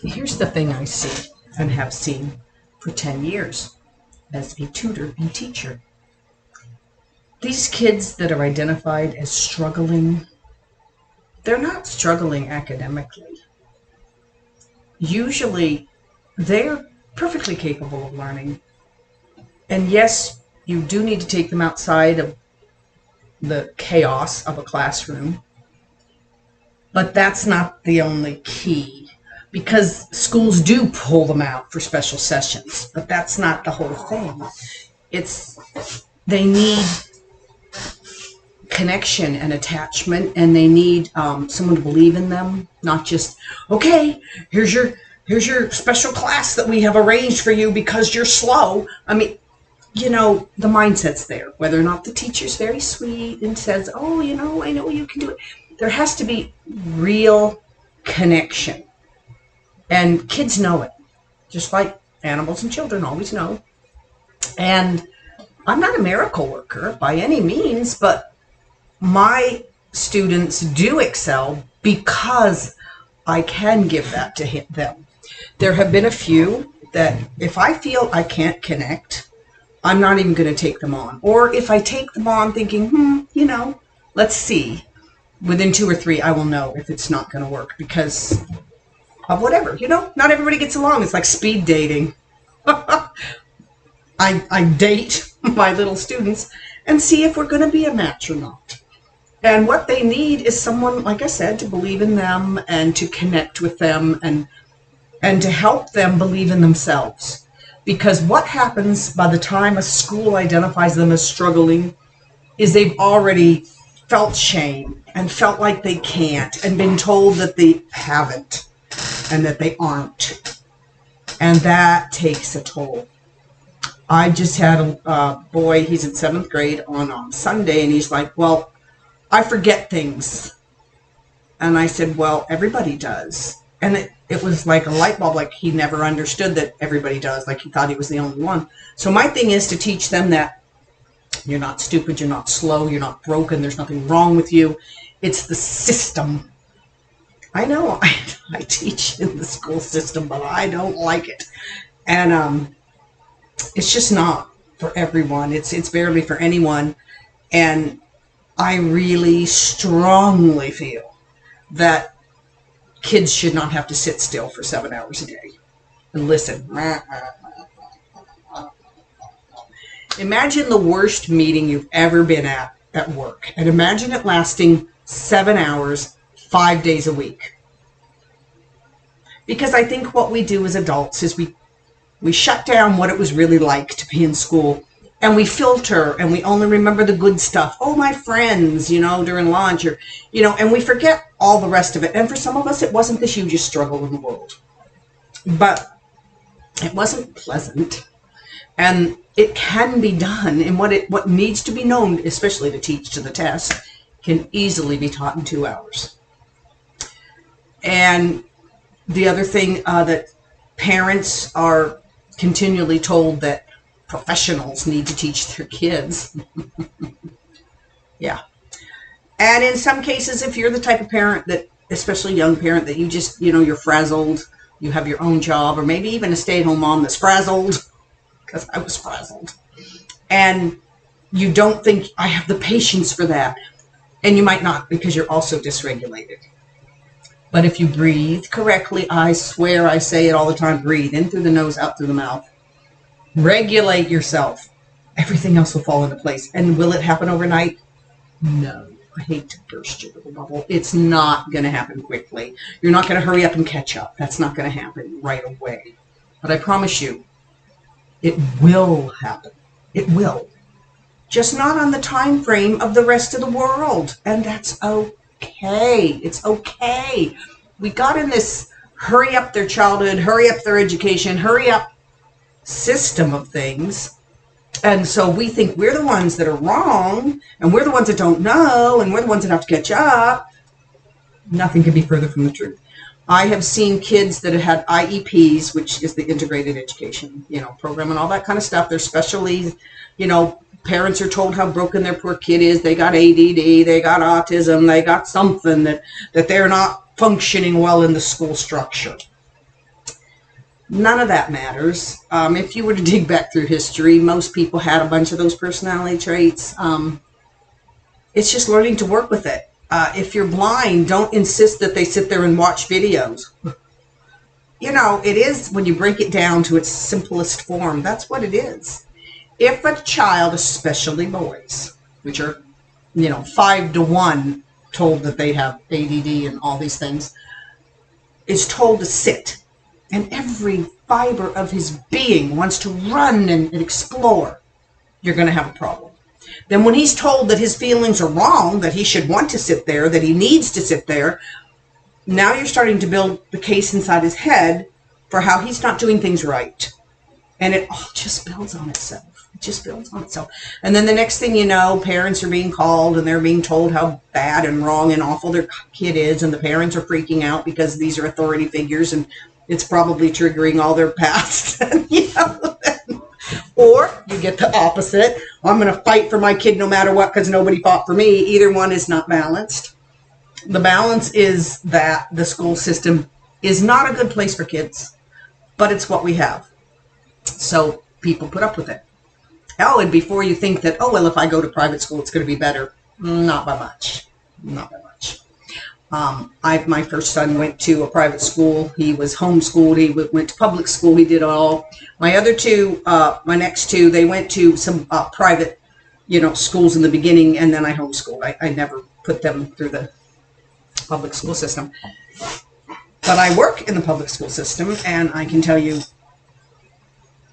Here's the thing I see and have seen for 10 years as a tutor and teacher. These kids that are identified as struggling, they're not struggling academically. Usually, they're perfectly capable of learning. And yes, you do need to take them outside of the chaos of a classroom, but that's not the only key. Because schools do pull them out for special sessions, but that's not the whole thing. They need connection and attachment, and they need someone to believe in them, not just, okay, here's your special class that we have arranged for you because you're slow. I mean, the mindset's there. Whether or not the teacher's very sweet and says, oh, I know you can do it. There has to be real connection. And kids know it, just like animals and children always know. And I'm not a miracle worker by any means, but my students do excel because I can give that to them. There have been a few that if I feel I can't connect, I'm not even going to take them on. Or if I take them on thinking, let's see, within 2 or 3, I will know if it's not going to work because of whatever. Not everybody gets along. It's like speed dating. I date my little students and see if we're going to be a match or not. And what they need is someone, like I said, to believe in them and to connect with them and to help them believe in themselves. Because what happens by the time a school identifies them as struggling is they've already felt shame and felt like they can't and been told that they haven't and that they aren't. And that takes a toll. I just had a boy, he's in 7th grade on Sunday, and he's like, well, I forget things. And I said, well, everybody does. And it was like a light bulb, like he never understood that everybody does, like he thought he was the only one. So my thing is to teach them that you're not stupid, you're not slow, you're not broken, there's nothing wrong with you. It's the system. I know I teach in the school system, but I don't like it. And it's just not for everyone. It's barely for anyone. And I really strongly feel that kids should not have to sit still for 7 hours a day and listen. Imagine the worst meeting you've ever been at work, and imagine it lasting 7 hours, 5 days a week. Because I think what we do as adults is we shut down what it was really like to be in school, and we filter, and we only remember the good stuff. Oh, my friends, during lunch, or, and we forget all the rest of it. And for some of us, it wasn't the hugest struggle in the world. But it wasn't pleasant. And it can be done. And what needs to be known, especially to teach to the test, can easily be taught in 2 hours. And the other thing that parents are continually told that professionals need to teach their kids. Yeah. And in some cases, if you're the type of parent that, especially young parent, that you just, you're frazzled, you have your own job, or maybe even a stay-at-home mom that's frazzled, because I was frazzled, and you don't think I have the patience for that. And you might not, because you're also dysregulated. But if you breathe correctly, I swear I say it all the time, breathe in through the nose, out through the mouth. Regulate yourself. Everything else will fall into place. And will it happen overnight? No. I hate to burst your little bubble. It's not going to happen quickly. You're not going to hurry up and catch up. That's not going to happen right away. But I promise you, it will happen. It will. Just not on the time frame of the rest of the world. And that's okay. It's okay. We got in this hurry up their childhood, hurry up their education, hurry up system of things. And so we think we're the ones that are wrong, and we're the ones that don't know, and we're the ones that have to catch up. Nothing could be further from the truth. I have seen kids that have had IEPs, which is the integrated education, program and all that kind of stuff. They're specially, parents are told how broken their poor kid is. They got ADD, they got autism, they got something that they're not functioning well in the school structure. None of that matters. If you were to dig back through history, most people had a bunch of those personality traits. It's just learning to work with it. If you're blind, don't insist that they sit there and watch videos. You know, it is, when you break it down to its simplest form, that's what it is. If a child, especially boys, which are, 5 to 1 told that they have ADD and all these things, is told to sit, and every fiber of his being wants to run and explore, you're going to have a problem. Then when he's told that his feelings are wrong, that he should want to sit there, that he needs to sit there, now you're starting to build the case inside his head for how he's not doing things right. And it all just builds on itself. It just builds on itself. And then the next thing you know, parents are being called and they're being told how bad and wrong and awful their kid is. And the parents are freaking out because these are authority figures and it's probably triggering all their past. Or you get the opposite. I'm going to fight for my kid no matter what because nobody fought for me. Either one is not balanced. The balance is that the school system is not a good place for kids, but it's what we have. So people put up with it. Oh, and before you think that, oh, well, if I go to private school, it's going to be better. Not by much. Not by much. My first son went to a private school. He was homeschooled. He went to public school. He did it all. My other two, my next two, they went to some private, schools in the beginning, and then I homeschooled. I never put them through the public school system. But I work in the public school system, and I can tell you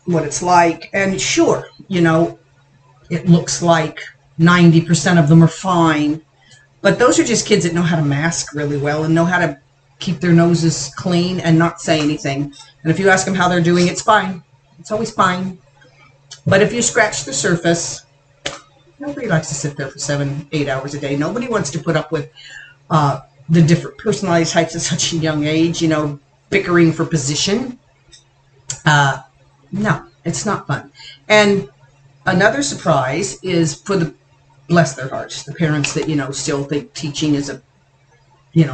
what it's like. And sure, it looks like 90% of them are fine. But those are just kids that know how to mask really well and know how to keep their noses clean and not say anything. And if you ask them how they're doing, it's fine. It's always fine. But if you scratch the surface, nobody likes to sit there for 7-8 hours a day. Nobody wants to put up with the different personality types at such a young age, bickering for position. No, it's not fun. And another surprise is for the, bless their hearts, the parents that, still think teaching is a,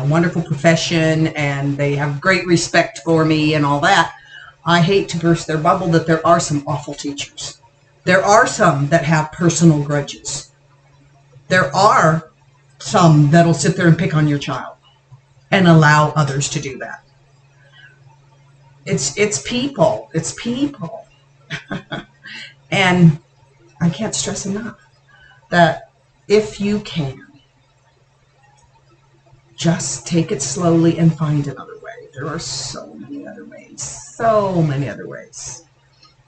wonderful profession and they have great respect for me and all that. I hate to burst their bubble that there are some awful teachers. There are some that have personal grudges. There are some that'll sit there and pick on your child and allow others to do that. It's people. It's people. And I can't stress enough that if you can, just take it slowly and find another way. There are so many other ways. So many other ways.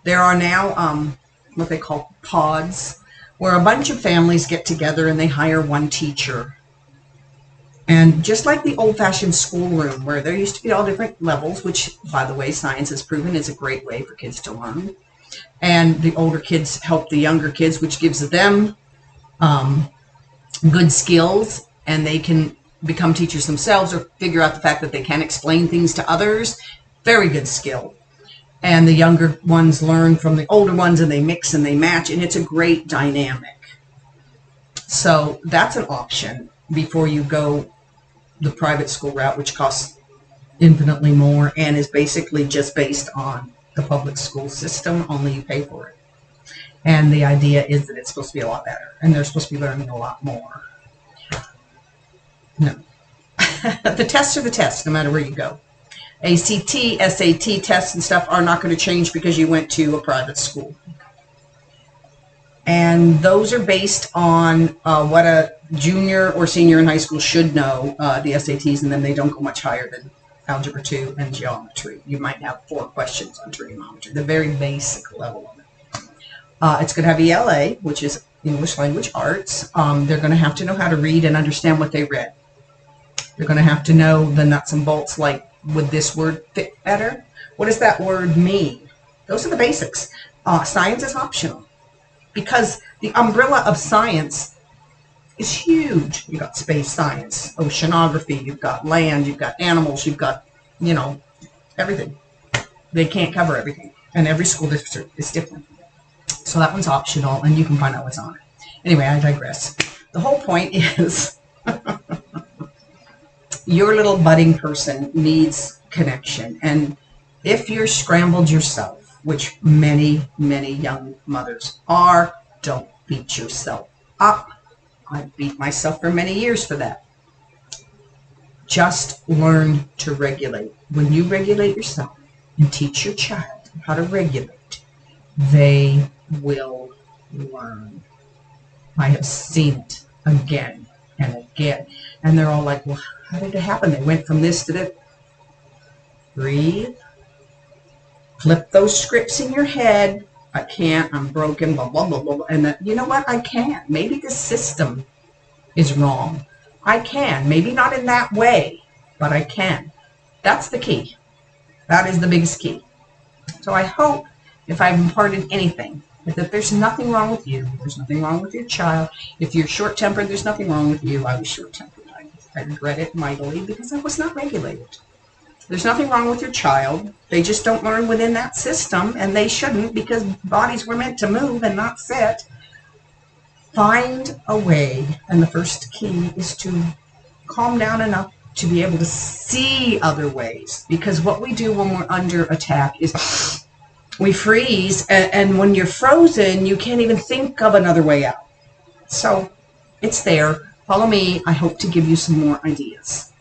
There are now what they call pods, where a bunch of families get together and they hire one teacher. And just like the old-fashioned schoolroom, where there used to be all different levels, which, by the way, science has proven is a great way for kids to learn. And the older kids help the younger kids, which gives them good skills, and they can become teachers themselves or figure out the fact that they can explain things to others. Very good skill. And the younger ones learn from the older ones, and they mix and they match, and it's a great dynamic. So that's an option before you go the private school route, which costs infinitely more and is basically just based on the public school system, only you pay for it. And the idea is that it's supposed to be a lot better, and they're supposed to be learning a lot more. No. The tests are the tests, no matter where you go. ACT, SAT tests and stuff are not going to change because you went to a private school. And those are based on what a junior or senior in high school should know, the SATs, and then they don't go much higher than Algebra 2 and Geometry. You might have 4 questions on trigonometry, the very basic level of it. It's going to have ELA, which is English Language Arts. They're going to have to know how to read and understand what they read. They're going to have to know the nuts and bolts, like, would this word fit better? What does that word mean? Those are the basics. Science is optional, because the umbrella of science is huge. You've got space science, oceanography, you've got land, you've got animals, you've got, everything. They can't cover everything, and every school district is different. So that one's optional, and you can find out what's on it. Anyway, I digress. The whole point is your little budding person needs connection, and If you're scrambled yourself, which many, many young mothers are, don't beat yourself up. I beat myself for many years for that. Just learn to regulate. When you regulate yourself and teach your child how to regulate, they will learn. I have seen it again and again. And they're all like, well, how did it happen? They went from this to that. Breathe. Flip those scripts in your head. I can't, I'm broken, blah, blah, blah, blah. And that, you know what? I can. Maybe the system is wrong. I can. Maybe not in that way, but I can. That's the key. That is the biggest key. So I hope if I've imparted anything, that there's nothing wrong with you. There's nothing wrong with your child. If you're short-tempered, there's nothing wrong with you. I was short-tempered. I regret it mightily because I was not regulated. There's nothing wrong with your child. They just don't learn within that system, and they shouldn't because bodies were meant to move and not sit. Find a way, and the first key is to calm down enough to be able to see other ways. Because what we do when we're under attack is we freeze, and when you're frozen, you can't even think of another way out. So it's there. Follow me. I hope to give you some more ideas.